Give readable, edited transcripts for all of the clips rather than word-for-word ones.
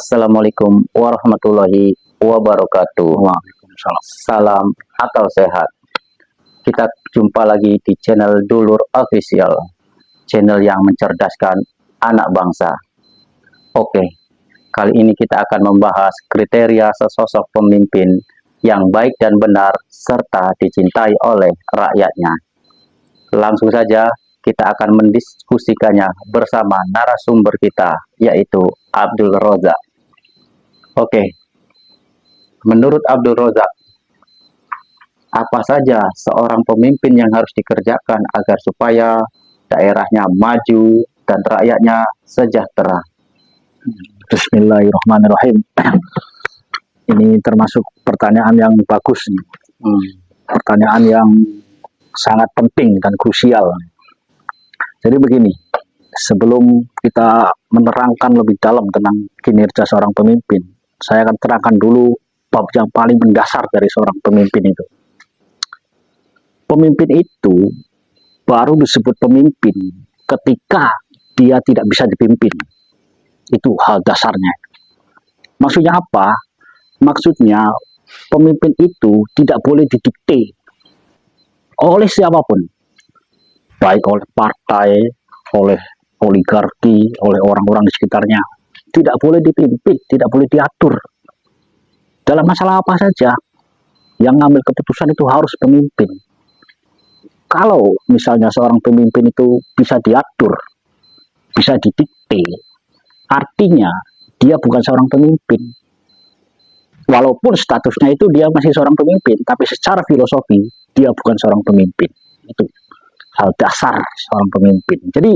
Assalamualaikum warahmatullahi wabarakatuh. Waalaikumsalam. Salam atau sehat. Kita jumpa lagi di channel Dulur Official, channel yang mencerdaskan anak bangsa. Oke, kali ini kita akan membahas kriteria sesosok pemimpin yang baik dan benar serta dicintai oleh rakyatnya. Langsung saja kita akan mendiskusikannya bersama narasumber kita, yaitu Abdul Rozak. Oke, menurut Abdul Rozak, apa saja seorang pemimpin yang harus dikerjakan agar supaya daerahnya maju dan rakyatnya sejahtera? Bismillahirrahmanirrahim. Ini termasuk pertanyaan yang bagus nih. Pertanyaan yang sangat penting dan krusial. Jadi begini, sebelum kita menerangkan lebih dalam tentang kinerja seorang pemimpin, saya akan terangkan dulu bab yang paling mendasar dari seorang pemimpin itu. Pemimpin itu baru disebut pemimpin ketika dia tidak bisa dipimpin. Itu hal dasarnya. Maksudnya apa? Maksudnya pemimpin itu tidak boleh didikte oleh siapapun, baik oleh partai, oleh oligarki, oleh orang-orang di sekitarnya. Tidak boleh dipimpin, tidak boleh diatur. Dalam masalah apa saja, yang ngambil keputusan itu harus pemimpin. Kalau misalnya seorang pemimpin itu bisa diatur, bisa didikte, artinya dia bukan seorang pemimpin. Walaupun statusnya itu dia masih seorang pemimpin, tapi secara filosofi dia bukan seorang pemimpin. Itu hal dasar seorang pemimpin. Jadi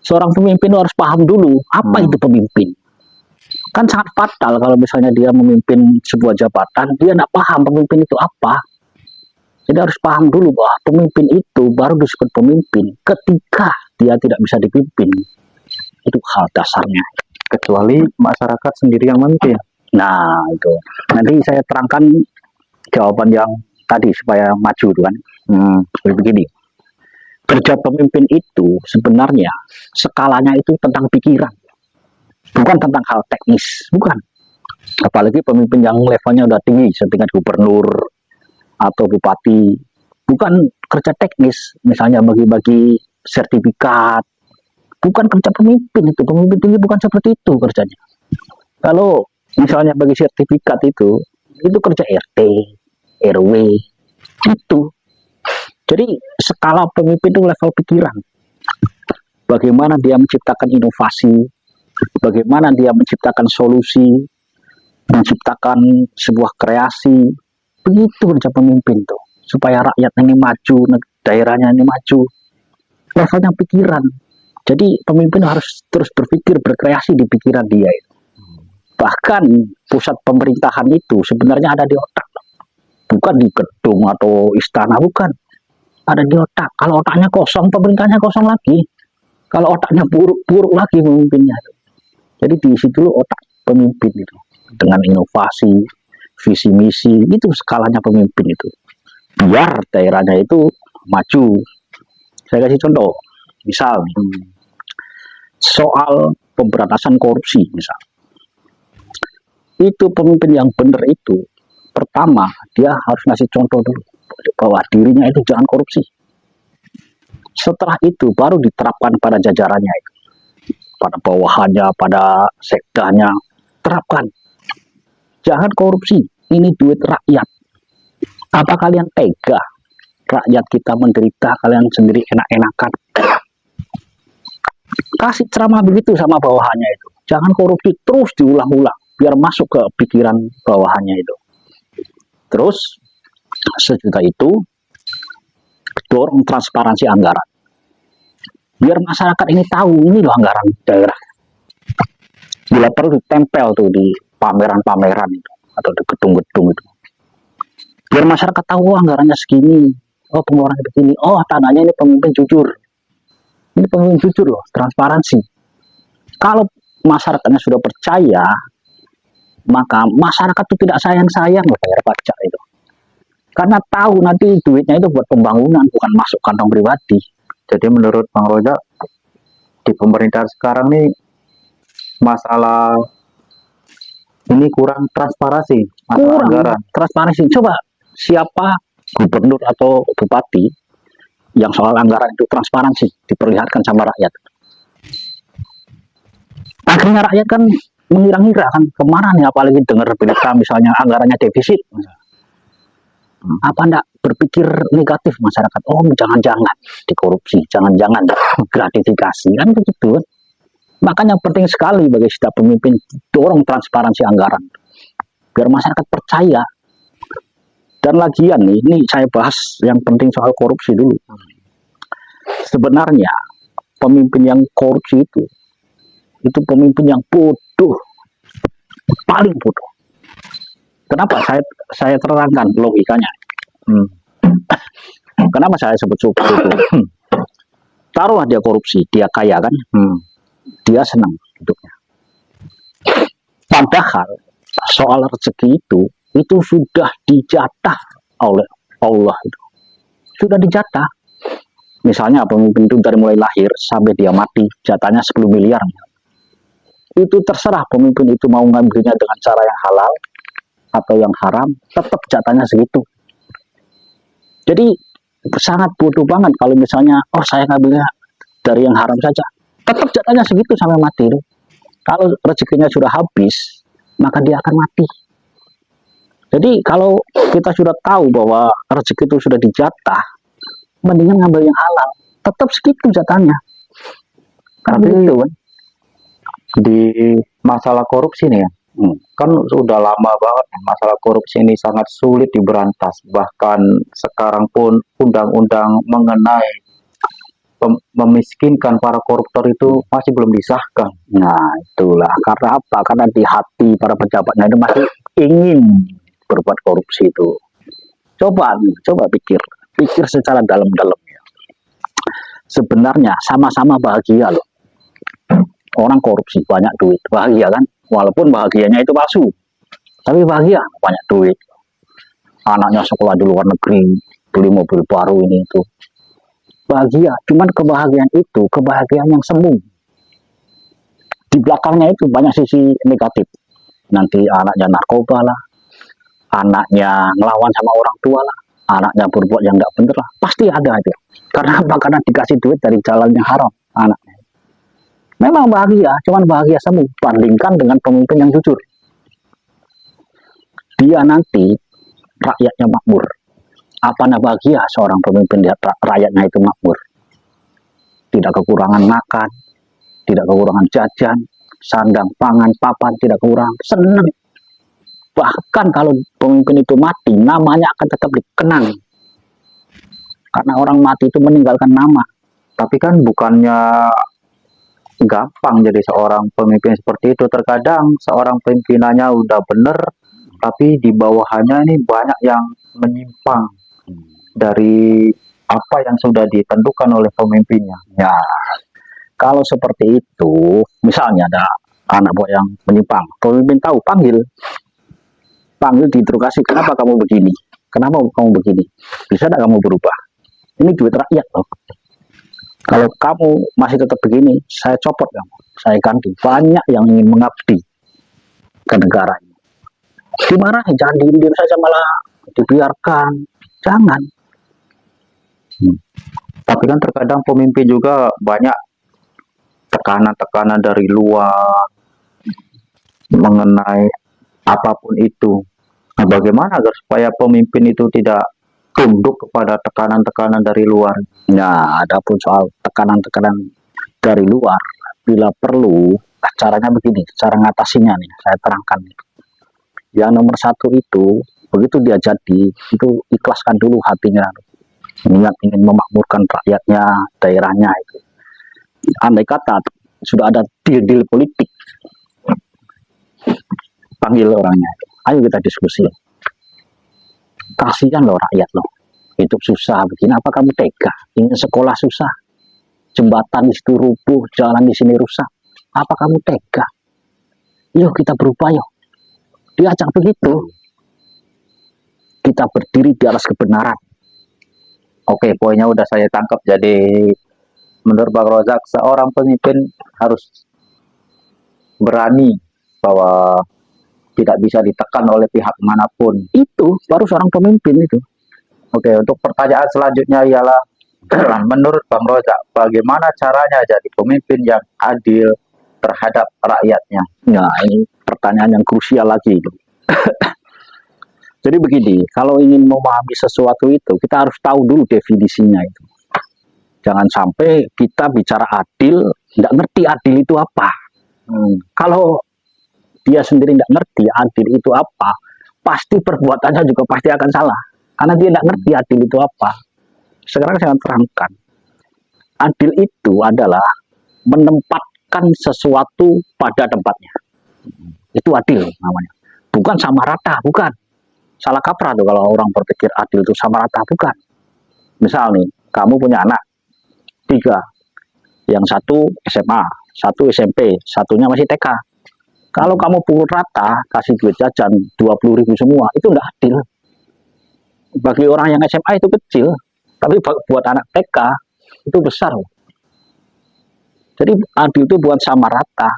seorang pemimpin harus paham dulu apa itu pemimpin. Kan sangat fatal kalau misalnya dia memimpin sebuah jabatan, dia tidak paham pemimpin itu apa. Jadi harus paham dulu bahwa pemimpin itu baru disebut pemimpin ketika dia tidak bisa dipimpin. Itu hal dasarnya. Kecuali masyarakat sendiri yang memimpin. Nah, itu. Nanti saya terangkan jawaban yang tadi supaya maju itu kan. Jadi begini. Kerja pemimpin itu sebenarnya skalanya itu tentang pikiran. Bukan tentang hal teknis, bukan. Apalagi pemimpin yang levelnya udah tinggi, setingkat gubernur atau bupati. Bukan kerja teknis, misalnya bagi-bagi sertifikat. Bukan kerja pemimpin itu. Pemimpin tinggi bukan seperti itu kerjanya. Kalau misalnya bagi sertifikat itu kerja RT, RW, itu. Jadi skala pemimpin itu level pikiran. Bagaimana dia menciptakan inovasi, bagaimana dia menciptakan solusi, menciptakan sebuah kreasi. Begitu kerja pemimpin tuh, supaya rakyat ini maju, daerahnya ini maju. Levelnya pikiran. Jadi pemimpin harus terus berpikir, berkreasi di pikiran dia itu. Bahkan pusat pemerintahan itu sebenarnya ada di otak, bukan di gedung atau istana, bukan. Ada di otak. Kalau otaknya kosong, pemerintahnya kosong lagi. Kalau otaknya buruk lagi pemimpinnya. Jadi di situ otak pemimpin itu dengan inovasi, visi misi, itu skalanya pemimpin itu. Biar daerahnya itu maju. Saya kasih contoh, misal soal pemberantasan korupsi, misal. Itu pemimpin yang benar itu, pertama dia harus ngasih contoh dulu bahwa dirinya itu jangan korupsi. Setelah itu baru diterapkan pada jajarannya itu, pada bawahannya, pada sekdanya, terapkan. Jangan korupsi, ini duit rakyat. Apa kalian tega rakyat kita menderita, kalian sendiri enak-enakan? Kasih ceramah begitu sama bawahannya itu. Jangan korupsi, terus diulang-ulang biar masuk ke pikiran bawahannya itu. Terus sejuta itu dorong transparansi anggaran. Biar masyarakat ini tahu ini loh anggaran daerah. Bila perlu ditempel tuh di pameran-pameran itu atau di gedung-gedung itu. Biar masyarakat tahu anggarannya segini, oh pengeluarannya begini, oh tandanya ini pemimpin jujur. Ini pemimpin jujur loh, transparansi. Kalau masyarakatnya sudah percaya, maka masyarakat itu tidak sayang-sayang bayar pajak itu. Karena tahu nanti duitnya itu buat pembangunan, bukan masuk kantong pribadi. Jadi menurut Bang Rozak, di pemerintahan sekarang nih masalah Ini kurang transparansi masalah Kurang anggaran. transparansi. Coba siapa gubernur atau bupati yang soal anggaran itu transparansi diperlihatkan sama rakyat. Akhirnya rakyat kan mengira-ngira kan kemana nih, apalagi dengar berita misalnya anggarannya defisit. Apa enggak berpikir negatif masyarakat? Oh, jangan-jangan dikorupsi, jangan-jangan gratifikasi kan begitu. Makanya penting sekali bagi setiap pemimpin dorong transparansi anggaran biar masyarakat percaya. Dan lagian nih, ini saya bahas yang penting soal korupsi dulu. Sebenarnya pemimpin yang korupsi itu pemimpin yang bodoh, paling bodoh. Kenapa saya terangkan logikanya? Kenapa saya sebut seperti itu? Taruhlah dia korupsi, dia kaya kan, dia senang hidupnya. Padahal soal rezeki itu sudah dijatah oleh Allah itu. Sudah dijatah. Misalnya pemimpin itu dari mulai lahir sampai dia mati jatahnya 10 miliar. Itu terserah pemimpin itu mau ngambilnya dengan cara yang halal atau yang haram, tetap jatahnya segitu. Jadi sangat bodoh banget kalau misalnya saya ngambilnya dari yang haram saja, tetap jatahnya segitu sampai mati. Kalau rezekinya sudah habis, maka dia akan mati. Jadi kalau kita sudah tahu bahwa rezeki itu sudah dijatah, mendingan ngambil yang halal, tetap segitu jatahnya. Tapi Gitu kan. di masalah korupsi nih ya, kan sudah lama banget masalah korupsi ini sangat sulit diberantas. Bahkan sekarang pun undang-undang mengenai memiskinkan para koruptor itu masih belum disahkan. Nah, itulah karena apa? Karena di hati para pejabatnya itu masih ingin berbuat korupsi itu. Coba pikir secara dalam-dalam ya. Sebenarnya sama-sama bahagia loh. Orang korupsi banyak duit, bahagia kan? Walaupun bahagianya itu palsu, tapi bahagia, banyak duit. Anaknya sekolah di luar negeri, beli mobil baru ini itu. Bahagia, cuman kebahagiaan itu kebahagiaan yang semu. Di belakangnya itu banyak sisi negatif. Nanti anaknya narkoba lah, anaknya ngelawan sama orang tua lah, anaknya berbuat yang nggak bener lah, pasti ada itu. Karena apa? Karena dikasih duit dari jalan yang haram anaknya. Memang bahagia, cuman bahagia semu. Bandingkan dengan pemimpin yang jujur. Dia nanti rakyatnya makmur. Apa bahagia seorang pemimpin lihat rakyatnya itu makmur? Tidak kekurangan makan, tidak kekurangan jajan, sandang, pangan, papan, tidak kekurangan. Senang. Bahkan kalau pemimpin itu mati, namanya akan tetap dikenang. Karena orang mati itu meninggalkan nama. Tapi kan bukannya gampang jadi seorang pemimpin seperti itu. Terkadang seorang pimpinannya udah bener, tapi di bawahannya ini banyak yang menyimpang dari apa yang sudah ditentukan oleh pemimpinnya. Ya, kalau seperti itu, misalnya ada anak buah yang menyimpang, pemimpin tahu, panggil diinterogasi, kenapa kamu begini? Kenapa kamu begini? Bisa tidak kamu berubah? Ini duit rakyat loh. Kalau kamu masih tetap begini, saya copot kamu, saya ganti. Banyak yang ingin mengabdi ke negara ini. Dimarahin, jangan diem saja malah dibiarkan. Jangan. Tapi kan terkadang pemimpin juga banyak tekanan-tekanan dari luar mengenai apapun itu. Nah, bagaimana agar supaya pemimpin itu tidak tunduk kepada tekanan-tekanan dari luar? Nah, adapun soal tekanan-tekanan dari luar, bila perlu, caranya begini, cara ngatasinya nih, saya terangkan. Yang nomor satu itu, begitu dia jadi, itu ikhlaskan dulu hatinya. Niat ingin memakmurkan rakyatnya, daerahnya itu. Andai kata sudah ada deal politik, panggil orangnya, ayo kita diskusi. Kasihan loh rakyat loh, hidup susah begini, apa kamu tega? Ingin sekolah susah, jembatan di situ rubuh, jalan di sini rusak, apa kamu tega? Yuk kita berubah yuk. Diajak begitu, kita berdiri di atas kebenaran. Oke, poinnya udah saya tangkap. Jadi menurut Bang Rozak, seorang pemimpin harus berani bahwa tidak bisa ditekan oleh pihak manapun. Itu baru seorang pemimpin itu. Oke, untuk pertanyaan selanjutnya ialah menurut Bang Rozak, bagaimana caranya jadi pemimpin yang adil terhadap rakyatnya? Nah, ini pertanyaan yang krusial lagi. Jadi begini, kalau ingin memahami sesuatu itu, kita harus tahu dulu definisinya itu. Jangan sampai kita bicara adil, tidak ngerti adil itu apa. Kalau dia sendiri tidak ngerti adil itu apa, pasti perbuatannya juga pasti akan salah. Karena dia tidak ngerti adil itu apa. Sekarang saya terangkan. Adil itu adalah menempatkan sesuatu pada tempatnya. Itu adil namanya. Bukan sama rata, bukan. Salah kaprah tuh kalau orang berpikir adil itu sama rata, bukan. Misal nih, kamu punya anak 3. Yang satu SMA, satu SMP, satunya masih TK. Kalau kamu pukul rata, kasih duit jajan 20.000 semua, itu tidak adil. Bagi orang yang SMA itu kecil, tapi buat anak TK itu besar. Jadi adil itu bukan sama rata,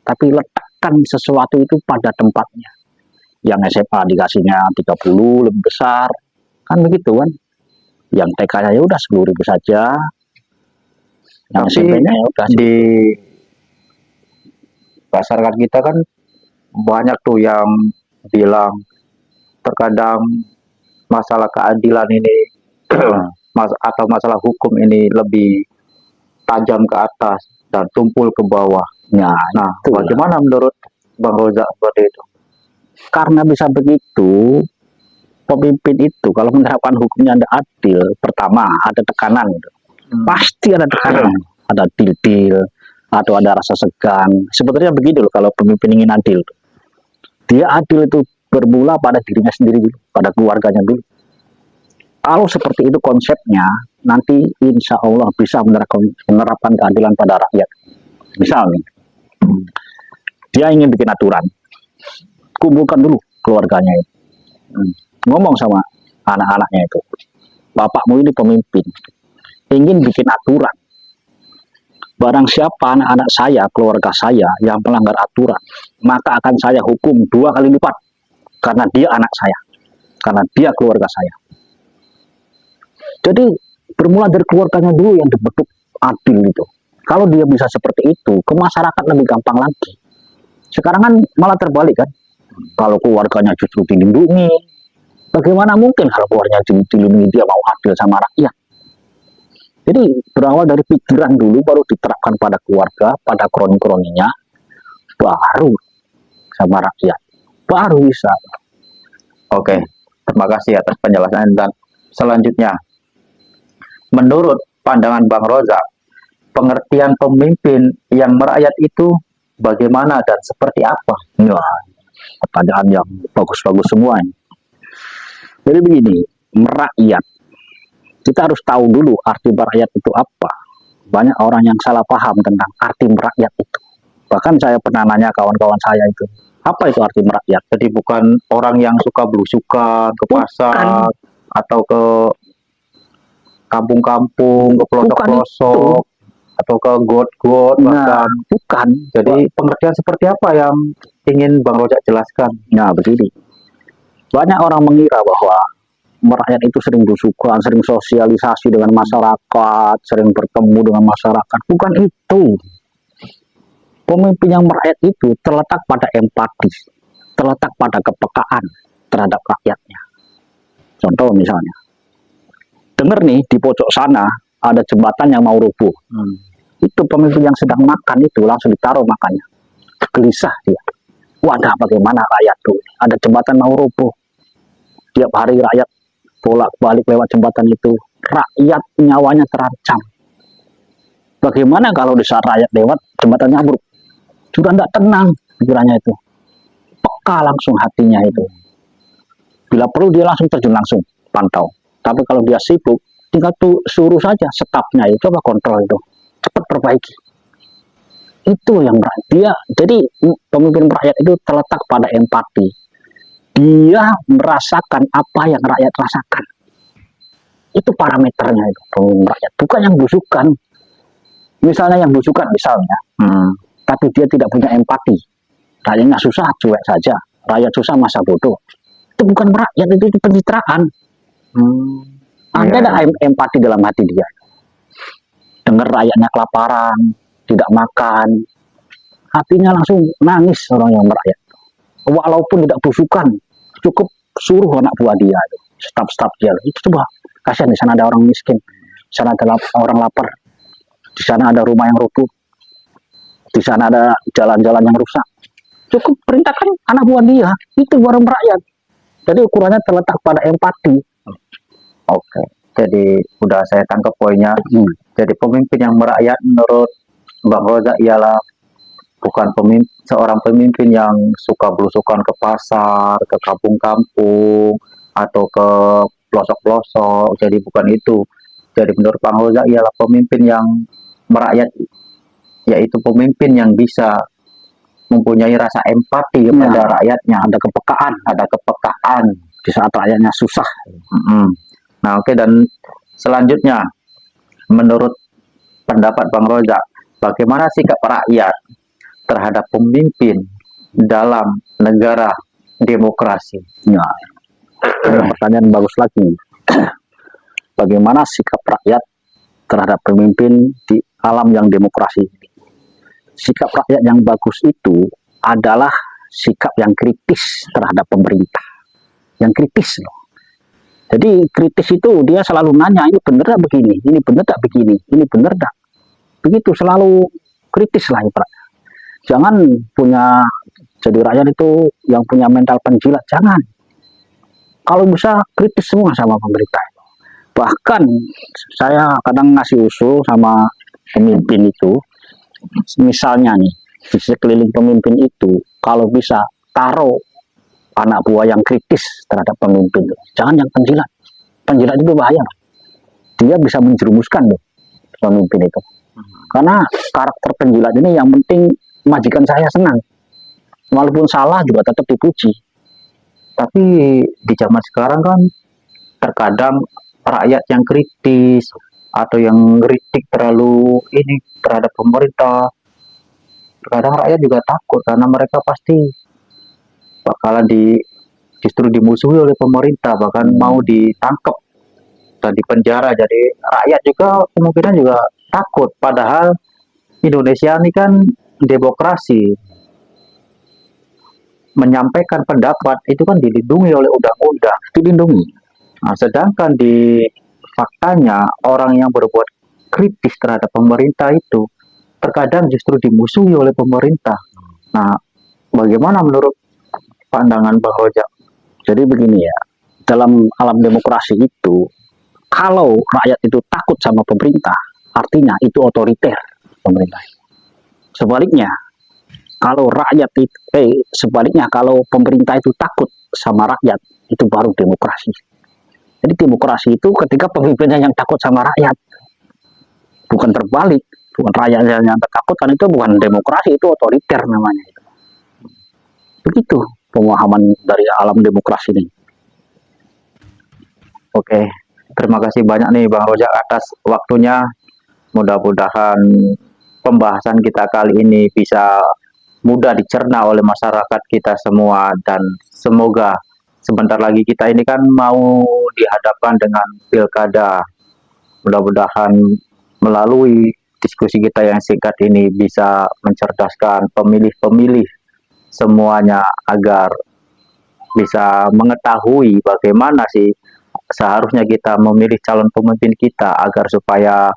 tapi letakkan sesuatu itu pada tempatnya. Yang SMA dikasihnya 30 lebih besar, kan begitu kan? Yang TK-nya ya udah 10.000 saja. Yang Tapi SMP-nya ya udah di masyarakat kita kan banyak tuh yang bilang terkadang masalah keadilan ini atau masalah hukum ini lebih tajam ke atas dan tumpul ke bawah. Nah, itu bagaimana menurut Bang Rozak seperti itu? karena bisa begitu, pemimpin itu kalau menerapkan hukumnya tidak adil, pertama ada tekanan gitu. Pasti ada tekanan, ada deal-deal, atau ada rasa segan. Sebetulnya begini loh, kalau pemimpin ingin adil, dia adil itu bermula pada dirinya sendiri dulu, pada keluarganya dulu. Kalau seperti itu konsepnya, nanti insya Allah bisa menerapkan keadilan pada rakyat. Misalnya, dia ingin bikin aturan, kumpulkan dulu keluarganya itu, ngomong sama anak-anaknya itu, bapakmu ini pemimpin, ingin bikin aturan, barang siapa anak-anak saya, keluarga saya yang melanggar aturan, maka akan saya hukum 2 kali lipat, karena dia anak saya, karena dia keluarga saya. Jadi bermula dari keluarganya dulu yang dibentuk adil itu. Kalau dia bisa seperti itu, ke masyarakat lebih gampang lagi. Sekarang kan malah terbalik kan, kalau keluarganya justru dilindungi, bagaimana mungkin kalau keluarganya dilindungi dia mau adil sama rakyat? Jadi berawal dari pikiran dulu, baru diterapkan pada keluarga, pada kroni-kroninya, baru sama rakyat, baru bisa. Oke, terima kasih atas penjelasan. Dan selanjutnya, menurut pandangan Bang Rozak, pengertian pemimpin yang merakyat itu bagaimana dan seperti apa? Nah, pertanyaan yang bagus-bagus semua ini. Jadi begini, merakyat, kita harus tahu dulu arti merakyat itu apa. Banyak orang yang salah paham tentang arti merakyat itu. Bahkan saya pernah nanya kawan-kawan saya itu, apa itu arti merakyat? Jadi bukan orang yang suka belusukan ke pasar atau ke kampung-kampung, ke pelosok-pelosok, atau ke got-got, bahkan. Bukan. Jadi pengertian seperti apa yang ingin Bang Rozak jelaskan? Nah, begini. Banyak orang mengira bahwa merakyat itu sering belusukan, sering sosialisasi dengan masyarakat, sering bertemu dengan masyarakat. Bukan itu. Pemimpin yang merakyat itu terletak pada empati, terletak pada kepekaan terhadap rakyatnya. Contoh misalnya, dengar nih di pojok sana ada jembatan yang mau rubuh. Itu pemimpin yang sedang makan itu langsung ditaruh makannya. Gelisah dia. Wadah, bagaimana rakyat tuh? Ada jembatan mau rubuh. Tiap hari rakyat bolak-balik lewat jembatan itu. Rakyat nyawanya terancam. Bagaimana kalau di saat rakyat lewat jembatannya ambruk? Sudah tidak tenang pikirannya itu. Peka langsung hatinya itu. Bila perlu dia langsung terjun langsung pantau. Tapi kalau dia sibuk, tinggal tuh suruh saja stafnya itu, coba kontrol itu. Cepat perbaiki. Itu yang dia. Jadi pemimpin rakyat itu terletak pada empati. Dia merasakan apa yang rakyat rasakan. Itu parameternya itu pemimpin rakyat. Bukan yang belusukan. Misalnya yang belusukan misalnya, tapi dia tidak punya empati. Rakyatnya susah, cuek saja. rakyat susah masa bodoh. Itu bukan merakyat, itu pencitraan. Ada Iya. ada empati dalam hati dia. Dengar rakyatnya kelaparan, tidak makan, hatinya langsung nangis orang yang merakyat. Walaupun tidak busukan, cukup suruh anak buah dia, staf-staf dia. Itu coba, kasihan di sana ada orang miskin, di sana ada orang lapar, di sana ada rumah yang rubuh, di sana ada jalan-jalan yang rusak. Cukup perintahkan anak buah dia, itu baru merakyat. Jadi ukurannya terletak pada empati. Oke, jadi udah saya tangkap poinnya. Jadi pemimpin yang merakyat menurut Bang Roza ialah bukan seorang pemimpin yang suka belusukan ke pasar, ke kampung-kampung, atau ke pelosok-pelosok. Jadi bukan itu. Jadi menurut Bang Roza ialah pemimpin yang merakyat, yaitu pemimpin yang bisa mempunyai rasa empati kepada rakyatnya, ada kepekaan Di saat rakyatnya susah. Nah, oke, dan selanjutnya menurut pendapat Bang Roza, bagaimana sikap rakyat terhadap pemimpin dalam negara demokrasi? Ya, pertanyaan bagus lagi. Bagaimana sikap rakyat terhadap pemimpin di alam yang demokrasi? Sikap rakyat yang bagus itu adalah sikap yang kritis terhadap pemerintah. Yang kritis loh. Jadi kritis itu dia selalu nanya, ini bener tak begini, ini bener tak begini, ini bener tak. Begitu, selalu kritis lah Pak. Jangan punya, jadi rakyat itu yang punya mental penjilat, jangan. Kalau bisa kritis semua sama pemerintah. Bahkan saya kadang ngasih usul sama pemimpin itu, misalnya nih, di sekeliling pemimpin itu, kalau bisa taruh anak buah yang kritis terhadap pemimpin. Jangan yang penjilat. Penjilat itu bahaya. Dia bisa menjerumuskan loh, pemimpin itu. Karena karakter penjilat ini yang penting majikan saya senang. Walaupun salah juga tetap dipuji. Tapi di zaman sekarang kan terkadang rakyat yang kritis atau yang kritik terlalu ini terhadap pemerintah, terkadang rakyat juga takut karena mereka pasti bakalan justru dimusuhi oleh pemerintah, bahkan mau ditangkap dan dipenjara. Jadi rakyat juga kemungkinan juga takut, padahal Indonesia ini kan demokrasi, menyampaikan pendapat itu kan dilindungi oleh undang-undang, Dilindungi. Nah, sedangkan di faktanya orang yang berbuat kritis terhadap pemerintah itu terkadang justru dimusuhi oleh pemerintah. Nah, bagaimana menurut pandangan Bang Roja? Jadi begini ya, dalam alam demokrasi itu, kalau rakyat itu takut sama pemerintah, artinya itu otoriter pemerintah. Sebaliknya, kalau sebaliknya kalau pemerintah itu takut sama rakyat, itu baru demokrasi. Jadi demokrasi itu ketika pemimpinnya yang takut sama rakyat, bukan terbalik, bukan rakyatnya yang takut, kan itu bukan demokrasi, itu otoriter namanya. Begitu pemahaman dari alam demokrasi ini. Oke, terima kasih banyak nih Bang Roja atas waktunya. Mudah-mudahan pembahasan kita kali ini bisa mudah dicerna oleh masyarakat kita semua, dan semoga sebentar lagi kita ini kan mau dihadapkan dengan pilkada. Mudah-mudahan melalui diskusi kita yang singkat ini bisa mencerdaskan pemilih-pemilih semuanya agar bisa mengetahui bagaimana sih seharusnya kita memilih calon pemimpin kita, agar supaya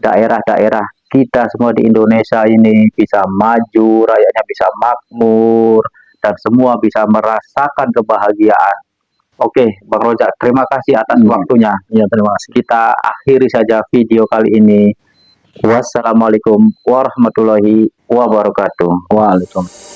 daerah-daerah kita semua di Indonesia ini bisa maju, rakyatnya bisa makmur, dan semua bisa merasakan kebahagiaan. Oke, Bang Roja, terima kasih atas waktunya. Ya, terima kasih. Kita akhiri saja video kali ini. Wassalamualaikum warahmatullahi wabarakatuh. Waalaikumsalam.